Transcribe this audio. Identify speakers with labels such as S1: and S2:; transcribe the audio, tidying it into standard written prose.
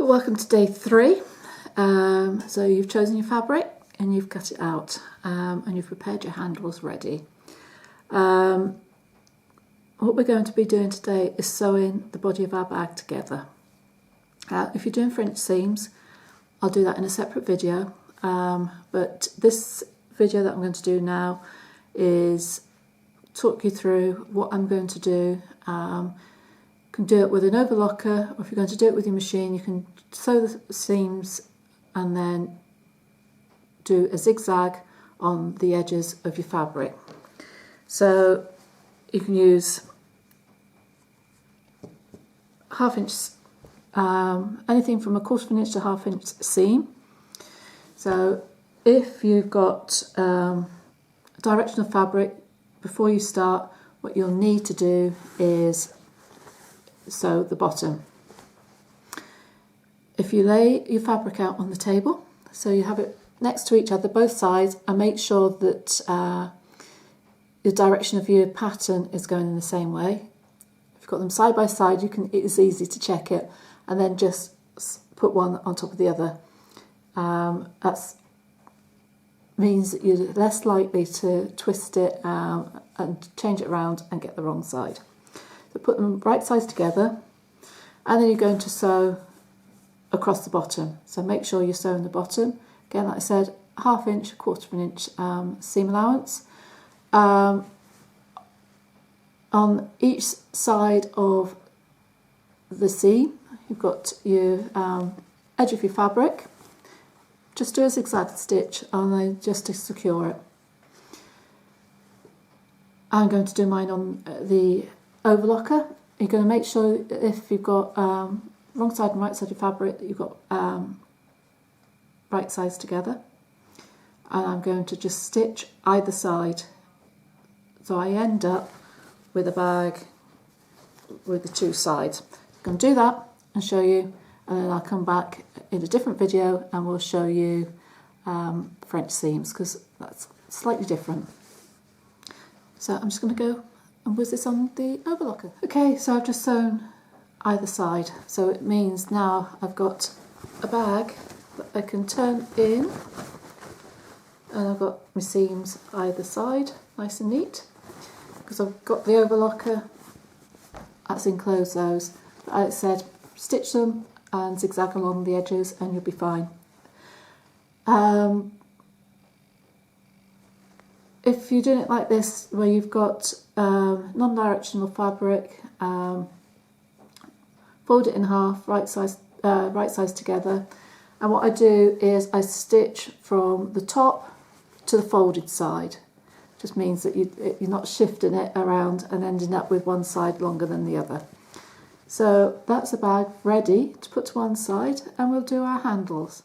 S1: Welcome to day 3. So you've chosen your fabric and you've cut it out and you've prepared your handles ready. What we're going to be doing today is sewing the body of our bag together. If you're doing French seams, I'll do that in a separate video, but this video that I'm going to do now is talk you through what I'm going to do. You can do it with an overlocker, or if you're going to do it with your machine, you can sew the seams and then do a zigzag on the edges of your fabric. So you can use half-inch, anything from 1/4 of an inch to half-inch seam. So if you've got directional fabric, before you start, what you'll need to do is sew the bottom. If you lay your fabric out on the table, so you have it next to each other, both sides, and make sure that the direction of your pattern is going in the same way. If you've got them side by side, it's easy to check it, and then just put one on top of the other. That means that you're less likely to twist it and change it around and get the wrong side. So put them right sides together, and then you're going to sew across the bottom. So make sure you're sewing the bottom. Again, like I said, half-inch, 1/4 of an inch seam allowance. On each side of the seam, you've got your edge of your fabric. Just do a zigzag stitch on there just to secure it. I'm going to do mine on the overlocker. You're going to make sure that if you've got wrong side and right side of your fabric, that you've got right sides together. And I'm going to just stitch either side. So I end up with a bag with the two sides. I'm going to do that and show you, and then I'll come back in a different video and we'll show you French seams, because that's slightly different. So I'm just going to go and whiz this on the overlocker. Okay, so I've just sewn either side, so it means now I've got a bag that I can turn in, and I've got my seams either side, nice and neat, because I've got the overlocker that's enclosed those. Like I said, stitch them and zigzag along the edges and you'll be fine. If you're doing it like this, where you've got non-directional fabric, fold it in half, right sides together, and what I do is I stitch from the top to the folded side. Just means that you're not shifting it around and ending up with one side longer than the other. So that's the bag ready to put to one side, and we'll do our handles.